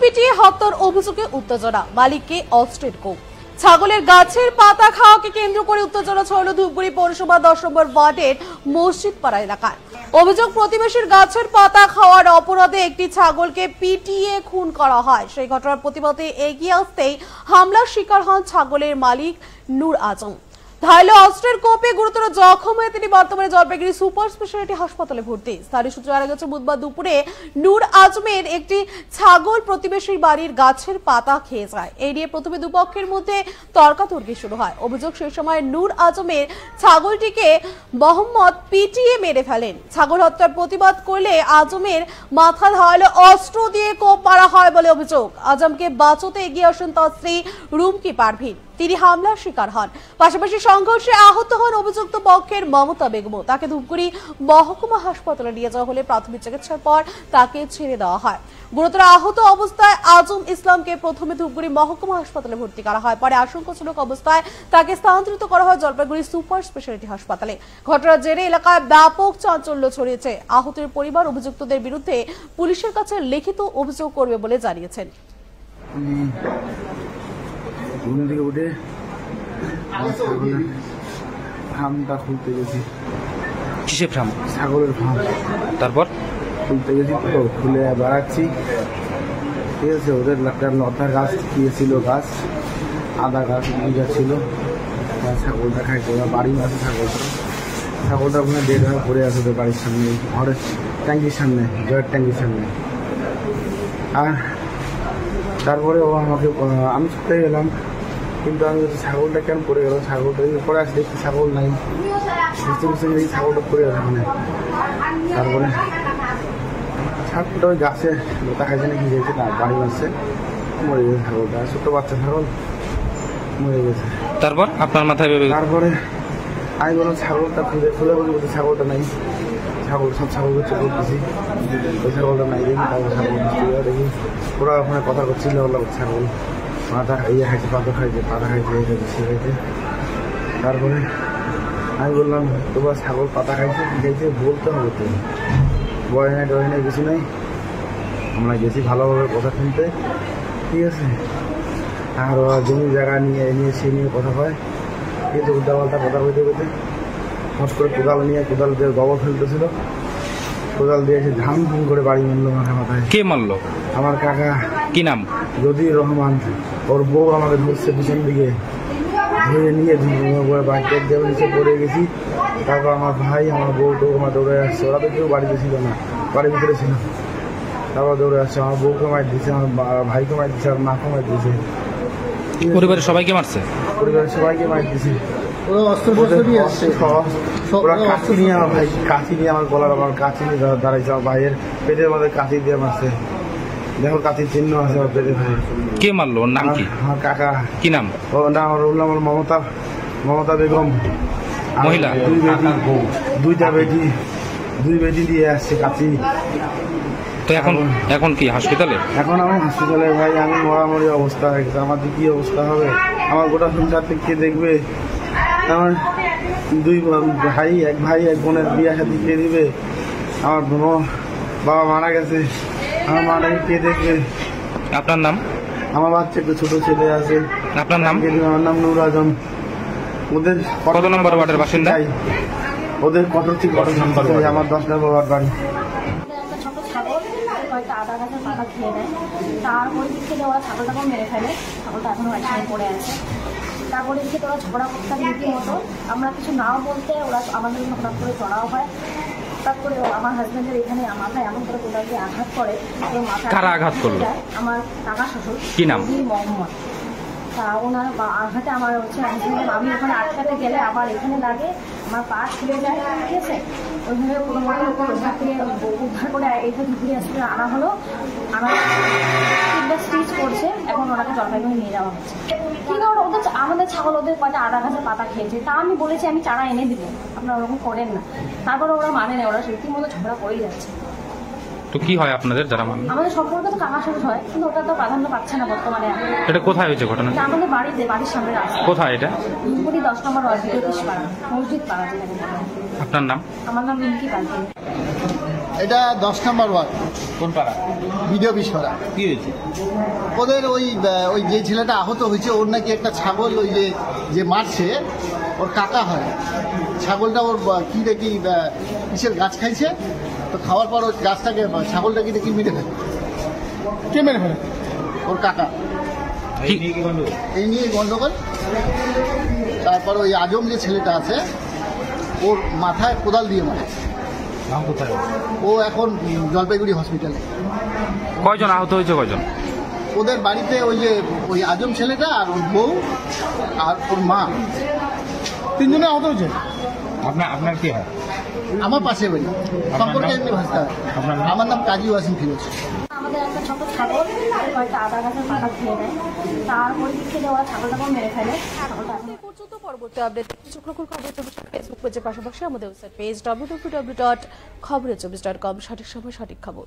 পিটিয়ে হত্যার অভিযোগে উত্তেজনা, মালিককে অস্ত্রের কোপ। ছাগলের গাছের পাতা খাওয়াকে কেন্দ্র করে উত্তেজনা ছড়ালো ধূপগুড়ি পৌরসভা 10 নম্বর ওয়ার্ডের মসজিদ পাড়া এলাকায়। অভিযোগ, প্রতিবেশীর গাছের পাতা খাওয়ার অপরাধে একটি ছাগলকে পিটিয়ে খুন করা হয়। সেই ঘটনার প্রতিবাদে এগিয়ে আসতেই হামলার শিকার হন ছাগলের মালিক নূর আজম। ধারালো অস্ত্রের কোপে গুরুতর জখম হয়ে তিনি বর্তমানে জলপাইগুড়ি সুপার স্পেশালিটি হাসপাতালে ভর্তি। স্থানীয় সূত্রে জানা গেছে, বুধবার দুপুরে নূর আজমের একটি ছাগল প্রতিবেশীর বাড়ির গাছের পাতা খেয়ে যায়। এই নিয়ে প্রথমে দুপক্ষের মধ্যে তর্কাতর্কি শুরু হয়। অভিযোগ, সেই সময় নূর আজমের ছাগলটিকে মোহাম্মদ পিটিয়ে মেরে ফেলেন। ছাগল হত্যার প্রতিবাদ করলে আজমের মাথা ধারালো অস্ত্র দিয়ে কোপ মারা হয় বলে অভিযোগ। আজমকে বাঁচাতে এগিয়ে আসেন তার স্ত্রী রুমকি পারভিন। তিনি হামলার শিকার হন। পাশাপাশি সংঘর্ষে আহত হন অভিযুক্ত পক্ষের মমতা বেগম। তাকে ধূপগুড়ি মহকুমা হাসপাতালে নিয়ে যাওয়া হলে প্রাথমিক চিকিৎসার পর তাকে ছেড়ে দেওয়া হয়। গুরুতর আহত অবস্থায় আজম ইসলামকে প্রথমে ধূপগুড়ি মহকুমা হাসপাতালে ভর্তি করা হয়। পরে আশঙ্কাজনক অবস্থায় তাকে স্থানান্তরিত করা হয় জলপাইগুড়ি সুপার স্পেশালিটি হাসপাতালে। ঘটনার জেরে এলাকায় ব্যাপক চাঞ্চল্য ছড়িয়েছে। আহতের পরিবার অভিযুক্তদের বিরুদ্ধে পুলিশের কাছে লিখিত অভিযোগ করবে বলে জানিয়েছেন। ঘুম থেকে উঠে ফার্মটা খুলতে গেছি। কিসের ফার্ম? ছাগলের ফার্ম। তারপর খুলতে গেছি, তো খুলে বেড়াচ্ছি, ঠিক আছে। ওদের লতা গাছ ছিল, গাছ আদা গাছ বিঘা ছিল। ছাগলটা খাইছে, বাড়ির আছে ছাগলটা ওখানে ডেড হয়ে পড়ে আছে ওদের বাড়ির সামনে, ঘরের ট্যাঙ্কির সামনে, জয়ের ট্যাঙ্কির সামনে। আর তারপরে ও আমাকে, আমি ছুটে গেলাম, কিন্তু আমি ছাগলটা কেন পড়ে গেল, ছাগলটা পরে আসলে দেখছি ছাগল নাই, বুঝতে বুঝতে দেখি ছাগলটা পড়ে গেছে ওখানে। তারপরে ছাগলটা ওই গাছে লতা খাইছে নাকি গেছে না, বাড়ি মারছে, মরে গেছে ছাগলটা। ছোট বাচ্চা ছাগল মরে গেছে। তারপর আপনার মাথায় তারপরে আমি বললাম ছাগলটা খুলে বলতে ছাগলটা নাই। ছাগল সব ছাগলকে চোখ দিছি, ওই ছাগলটা নাই। দেখি তারপর ছাগল দেখি ওরা ওখানে কথা করছিল, ওগুলো ছাগল মাথা ইয়ে খাইছে, পাতা খাইছে, খাইছে। তারপরে আমি বললাম, তোমার ছাগল পাতা খাইছে খাইছে বলতে হবে, তো বয় নাই ডয় নাই কিছু নাই। আমরা গেছি ভালোভাবে কথা শুনতে, ঠিক আছে। আর ওরা জমি জায়গা নিয়ে সে নিয়ে কথা হয়, কিন্তু উল্টাপাল্টা কথা বলতে বলতে হট করে কোদাল দিয়ে গোবর ফেলতেছিল। কোদাল দিয়ে এসে ধান ফুন করে বাড়ি মারলো মাথায়। কে মারলো? আমার কাকা। কি নাম? যদির রহমান। ওর বউ আমাকে ধরছে পিছন দিকে, ধরে নিয়ে বাড়িতে নিচে পড়ে গেছি। তারপর আমার ভাই, আমার বউ তো আমার দৌড়ে আসছে। ওরা তো কেউ বাড়িতে ছিল না, বাড়ির ভিতরে ছিল। তারপর দৌড়ে আসছে, আমার বউকে মার দিচ্ছে, আমার ভাইকে মার দিচ্ছে, আর মাকে মার দিচ্ছে। পরিবারের সবাইকে মারছে? পরিবারের সবাইকে মার দিছে। ওরা কাঁচি নিয়ে, আমার ভাই কাঁচি নিয়ে আমার গলার, আমার কাঁচি নিয়ে দাঁড়াইছে। আমার ভাইয়ের পেটের মধ্যে কাঁচি দিয়ে মারছে। দেখো কাঁচির চিহ্ন আছে আমার পেটে। ভাই কে মারলো? ওর নাম কি? আমার কাকা। কি নাম? ও না, আমার মমতা বেগম। মহিলা? দুই বেটি দিয়ে আসছে কাঁচি। তো এখন কি হাসপাতালে? এখন আমি হাসপাতালে। ভাই আমি মরামরি অবস্থা হয়ে গেছে। আমার কি অবস্থা হবে? আমার গোটা সংসার থেকে কে দেখবে? আমার দুই ভাই, এক বোনের বিয়ে সাথে কে দিবে? আমার বাবা মারা গেছে, আমার মাটাকে কে দেখবে? আপনার নাম? আমার বাচ্চা একটা ছোট ছেলে আছে। আপনার নাম? আমার নাম নূর আজম। ওদের কত নম্বর ওয়ার্ডের বাসিন্দা? ওদের কঠোর ঠিক আমার 10 নম্বর ওয়ার্ড বাড়ি। আদা গাছের পাতা খেয়ে নেয়, তারপরে দিক থেকে ওরা ছাগলটাকেও মেরে ফেলে। ছাগলটা এখনো একসাথে পড়ে আছে। তারপরে দিকে ওরা ঝগড়া করতে রীতিমতো, আমরা কিছু নাও বলতে ওরা আমাদের জন্য হঠাৎ করে চড়াও হয়। হঠাৎ করে আমার হাজব্যান্ডের এখানে মাথায় এমন করে কোথাও দিয়ে আঘাত করে। কারা আঘাত করলো? আমার কাকা শ্বশুর। কি নাম? মোহাম্মদ। তা ওনার আঘাতে আমার হচ্ছে আমি ওখানে আটকাতে গেলে আবার এখানে লাগে, আমার পা ছুলে যায়, ঠিক আছে। ওইভাবে কোনো মতো ওখান থেকে উদ্ধার করে এইভাবে ঘুরে আসলে আনা হলো। আমার 3টা স্টিচ করছে, এখন ওনাকে জলপাইগুড়ি নিয়ে যাওয়া হচ্ছে। ঠিক আছে, ওদের আমাদের ছাগল ওদের কয়টা আদা গাছের পাতা খেয়েছে, তা আমি বলেছি আমি চারা এনে দিব, আপনারা ওরকম করেন না। তারপরে ওরা মানে না, ওরা রীতিমতো ঝগড়া করেই যাচ্ছে। তো কি হয় আপনাদের যারা মানে? আমাদের সম্পর্ক তো কাকা শ্বশুর হয়, কিন্তু ওটা তো প্রাধান্য পাচ্ছে না বর্তমানে। এটা কোথায় হয়েছে ঘটনা? আমাদের বাড়ির সামনে রাস্তা। কোথায় এটা? ধূপগুড়ি 10 নম্বর ওয়ার্ড, জ্যোতিষপাড়া, মসজিদ পাড়া। আপনার নাম? আমার নাম রুমকি পারভিন। এটা 10 নম্বর ওয়ার্ড। কোন পাড়া? ভিডিও বিস্ফোরা। কি হয়েছে? ওদের ওই যে ছেলেটা আহত হয়েছে ওর নাকি একটা ছাগল ওই যে মারছে ওর কাকা হয়, ছাগলটা ওর কি দেখি কিসের গাছ খাইছে, তো খাওয়ার পর ওই গাছটাকে ছাগলটাকে দেখি মেরে ফেলে। কে মেরে ফেলে? ওর কাকা। এই নিয়ে গন্ডগোল। তারপর ওই আজম যে ছেলেটা আছে ওর মাথায় কোদাল দিয়ে মারে। ও এখন জলপাইগুড়ি হসপিটালে। কয়জন আহত হয়েছে? কয়জন? ওদের বাড়িতে ওই আজম ছেলেটা আর ওর বউ আর ওর মা, 3 জনে আহত হয়েছে। আপনার কি হয়? আমার পাশে বাড়ি, সম্পর্কে এমনি ভাষা। আমার নাম কাজী ওয়াসিম ফিরোজ। আমাদের একটা ছোট ছাগল কয়েকটা আদা গাছের পাতা খেয়ে নেয়, তারপরে দিকে দেওয়া ছাগলটাকে মেরে ফেলে। ছাগলটা এখন এই পর্যন্ত পরবর্তী আপডেট চোখ রাখুন খবর 24 ফেসবুক পেজের পাশাপাশি আমাদের ওয়েবসাইট পেজ www.খবর24.com। সঠিক সময় সঠিক খবর।